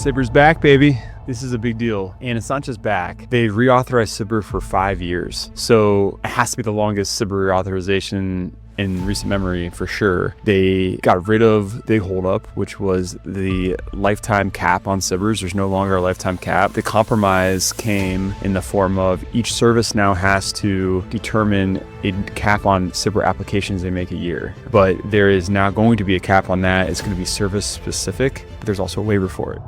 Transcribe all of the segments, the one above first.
SBIR's back, baby. This is a big deal. And it's not just back. They reauthorized SBIR for 5 years. So it has to be the longest SBIR reauthorization in recent memory for sure. They got rid of big holdup, which was the lifetime cap on SBIRs. There's no longer a lifetime cap. The compromise came in the form of each service now has to determine a cap on SBIR applications they make a year. But there is now going to be a cap on that. It's going to be service specific, but there's also a waiver for it.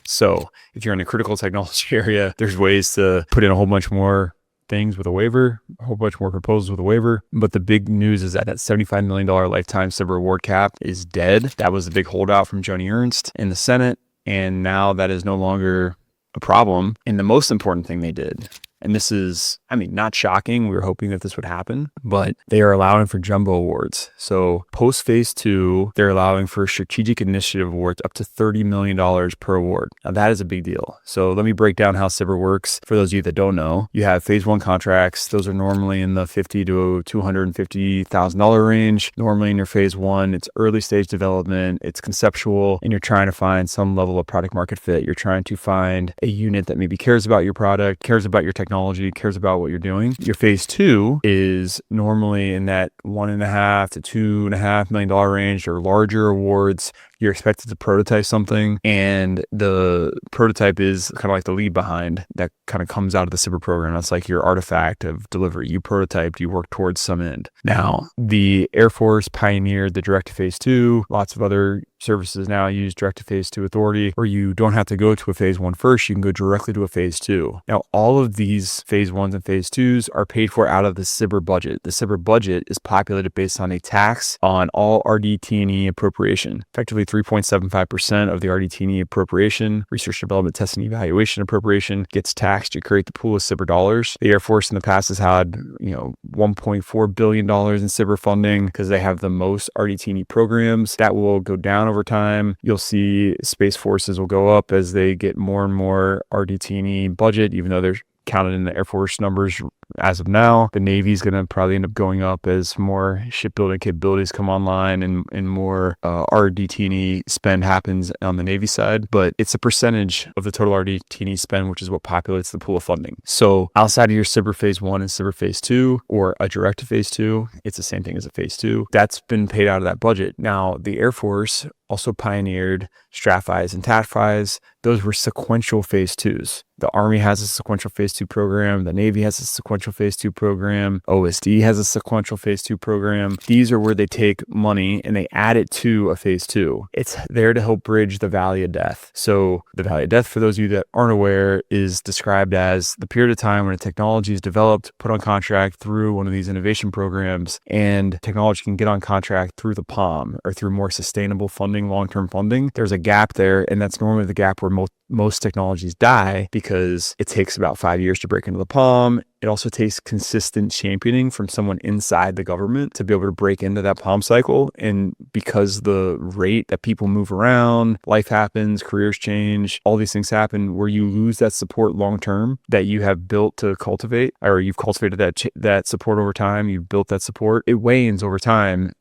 So if you're in a critical technology area, there's ways to put in a whole bunch more things with a waiver, a whole bunch more proposals with a waiver. But the big news is that $75 million lifetime SBIR award cap is dead. That was the big holdout from Joni Ernst in the Senate. And now that is no longer a problem. And the most important thing they did, and this is, not shocking. We were hoping that this would happen, but they are allowing for jumbo awards. So post phase 2, they're allowing for strategic initiative awards up to $30 million per award. Now that is a big deal. So let me break down how SBIR works. For those of you that don't know, you have phase 1 contracts. Those are normally in the $50,000 to $250,000 range. Normally in your phase 1, it's early stage development, it's conceptual, and you're trying to find some level of product market fit. You're trying to find a unit that maybe cares about your product, cares about your technology, cares about what you're doing. Your phase 2 is normally in that $1.5 to $2.5 million range or larger awards. You're expected to prototype something, and the prototype is kind of like the leave behind that kind of comes out of the SBIR program. That's like your artifact of delivery. You prototyped, you work towards some end. Now, the Air Force pioneered the direct to phase 2. Lots of other services now use direct to phase 2 authority, where you don't have to go to a phase 1 first. You can go directly to a phase 2. Now, all of these phase 1s and phase 2s are paid for out of the SBIR budget. The SBIR budget is populated based on a tax on all RDT&E appropriation, effectively 3.75% of the RDT&E appropriation, research, development, testing, evaluation appropriation gets taxed to create the pool of SBIR dollars. The Air Force in the past has had, $1.4 billion in SBIR funding because they have the most RDT&E programs. That will go down over time. You'll see Space Forces will go up as they get more and more RDT&E budget, even though they're counted in the Air Force numbers as of now. The Navy is going to probably end up going up as more shipbuilding capabilities come online and more RDT&E spend happens on the Navy side. But it's a percentage of the total RDT&E spend, which is what populates the pool of funding. So outside of your SBIR phase 1 and SBIR phase 2, or a direct to phase 2, it's the same thing as a phase 2. That's been paid out of that budget. Now, the Air Force also pioneered STRATFIs and TATFIs. Those were sequential phase 2s. The Army has a sequential phase 2 program. The Navy has a sequential phase 2 program. OSD has a sequential phase 2 program. These are where they take money and they add it to a phase 2. It's there to help bridge the valley of death. So the valley of death, for those of you that aren't aware, is described as the period of time when a technology is developed, put on contract through one of these innovation programs, and technology can get on contract through the POM or through more sustainable funding, long-term funding. There's a gap there, and that's normally the gap where most technologies die because it takes about 5 years to break into the POM. It also takes consistent championing from someone inside the government to be able to break into that POM cycle. And because the rate that people move around, life happens, careers change, all these things happen where you lose that support long-term that you have built to cultivate, or you've cultivated that support over time, you've built that support. It wanes over time,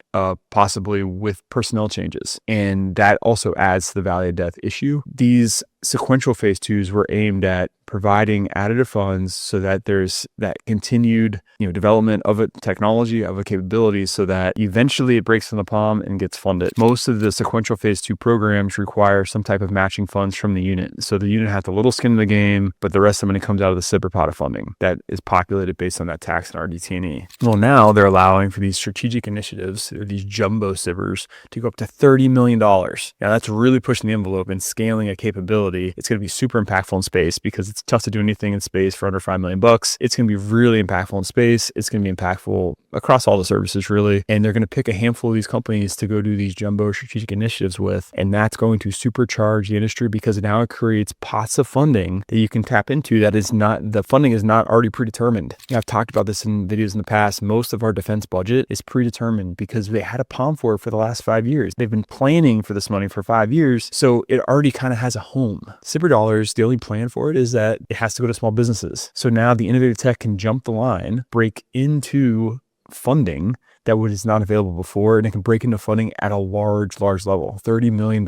possibly with personnel changes. And that also adds to the valley of death issue. These sequential phase 2s were aimed at providing additive funds so that there's that continued development of a technology, of a capability, so that eventually it breaks from the POM and gets funded. Most of the sequential phase 2 programs require some type of matching funds from the unit. So the unit has a little skin in the game, but the rest of the money comes out of the SBIR pot of funding that is populated based on that tax and RDT&E. Well, now they're allowing for these strategic initiatives, or these jumbo SBIRs, to go up to $30 million. Now that's really pushing the envelope and scaling a capability. It's going to be super impactful in space because it's tough to do anything in space for under $5 million. It's going to be really impactful in space. It's going to be impactful across all the services, really. And they're going to pick a handful of these companies to go do these jumbo strategic initiatives with. And that's going to supercharge the industry because now it creates pots of funding that you can tap into the funding is not already predetermined. I've talked about this in videos in the past. Most of our defense budget is predetermined because they had a POM for it for the last 5 years. They've been planning for this money for 5 years. So it already kind of has a home. SBIR dollars, the only plan for it is that it has to go to small businesses. So now the innovative tech can jump the line, break into funding that was not available before, and it can break into funding at a large level, $30 million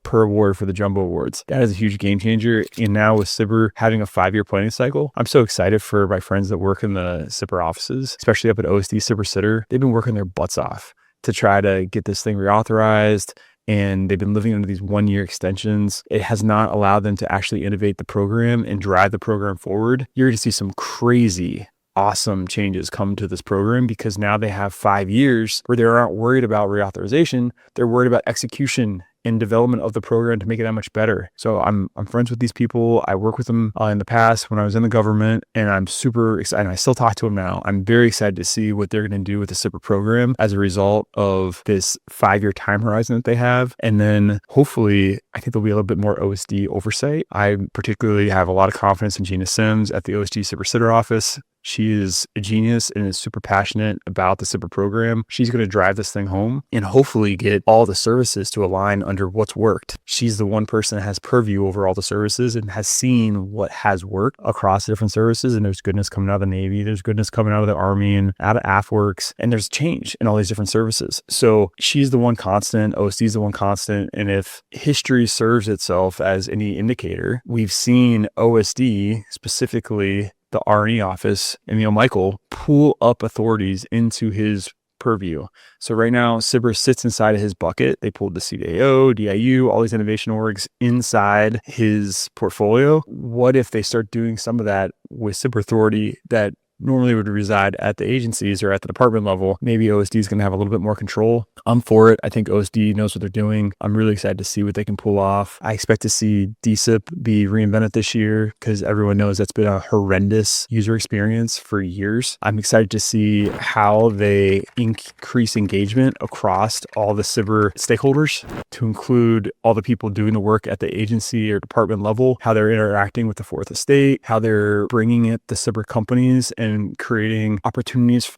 per award for the jumbo awards. That is a huge game changer. And now with SBIR having a 5-year planning cycle, I'm so excited for my friends that work in the SBIR offices, especially up at OSD SBIR Sitter. They've been working their butts off to try to get this thing reauthorized, and they've been living under these 1-year extensions. It has not allowed them to actually innovate the program and drive the program forward. You're going to see some crazy awesome changes come to this program because now they have 5 years where they aren't worried about reauthorization. They're worried about execution and development of the program to make it that much better. So I'm friends with these people. I worked with them in the past when I was in the government, and I'm super excited. I still talk to them now. I'm very excited to see what they're going to do with the SBIR program as a result of this 5-year time horizon that they have. And then hopefully, I think there'll be a little bit more OSD oversight. I particularly have a lot of confidence in Gina Sims at the OSD SBIR Sitter office. She is a genius and is super passionate about the SBIR program. She's going to drive this thing home and hopefully get all the services to align under what's worked. She's the one person that has purview over all the services and has seen what has worked across different services. And there's goodness coming out of the Navy. There's goodness coming out of the Army and out of AFWorks. And there's change in all these different services. So she's the one constant. OSD is the one constant. And if history serves itself as any indicator, we've seen OSD, specifically the R&E office, Emil Michael, pull up authorities into his purview. So right now, SBIR sits inside of his bucket. They pulled the CDAO, DIU, all these innovation orgs inside his portfolio. What if they start doing some of that with SBIR authority that normally would reside at the agencies or at the department level? Maybe OSD is going to have a little bit more control. I'm for it. I think OSD knows what they're doing. I'm really excited to see what they can pull off. I expect to see DSIP be reinvented this year because everyone knows that's been a horrendous user experience for years. I'm excited to see how they increase engagement across all the SBIR stakeholders, to include all the people doing the work at the agency or department level, how they're interacting with the fourth estate, how they're bringing it to SBIR companies and creating opportunities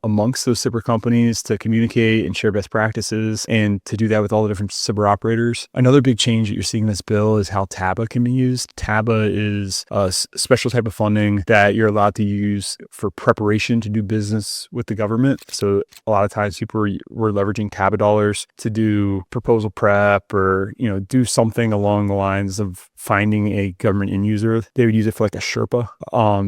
amongst those SBIR companies to communicate and share best practices, and to do that with all the different SBIR operators. Another big change that you're seeing in this bill is how TABA can be used. TABA is a special type of funding that you're allowed to use for preparation to do business with the government. So a lot of times people were leveraging TABA dollars to do proposal prep or, do something along the lines of finding a government end user. They would use it for like a Sherpa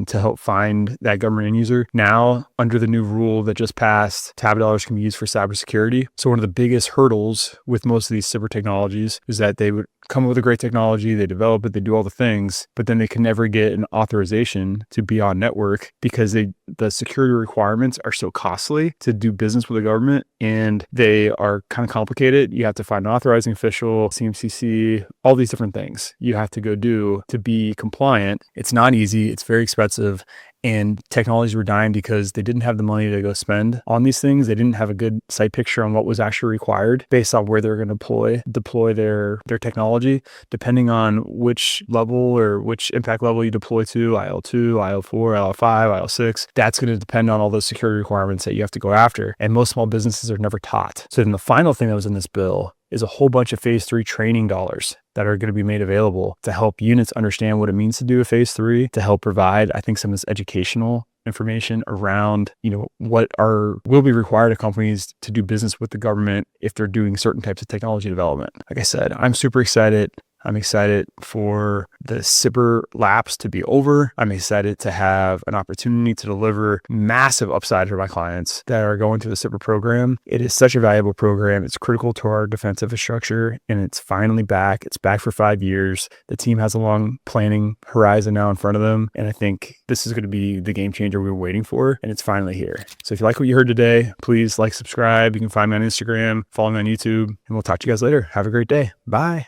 to help find that government end user. Now, under the new rule that just passed, TABA dollars can be used for cybersecurity. So one of the biggest hurdles with most of these SBIR technologies is that they would come up with a great technology, they develop it, they do all the things, but then they can never get an authorization to be on network because the security requirements are so costly to do business with the government, and they are kind of complicated. You have to find an authorizing official, CMCC, all these different things you have to go do to be compliant. It's not easy. It's very expensive. And technologies were dying because they didn't have the money to go spend on these things. They didn't have a good sight picture on what was actually required based on where they're going to deploy their technology, depending on which level or which impact level you deploy to, IL2, IL4, IL5, IL6. That's going to depend on all those security requirements that you have to go after. And most small businesses are never taught. So then the final thing that was in this bill is a whole bunch of phase 3 training dollars that are going to be made available to help units understand what it means to do a phase 3, to help provide, I think, some of this educational information around, what will be required of companies to do business with the government if they're doing certain types of technology development. Like I said, I'm super excited. I'm excited for the SBIR lapse to be over. I'm excited to have an opportunity to deliver massive upside for my clients that are going through the SBIR program. It is such a valuable program. It's critical to our defense infrastructure, and it's finally back. It's back for 5 years. The team has a long planning horizon now in front of them, and I think this is going to be the game changer we were waiting for, and it's finally here. So if you like what you heard today, please like, subscribe. You can find me on Instagram, follow me on YouTube, and we'll talk to you guys later. Have a great day. Bye.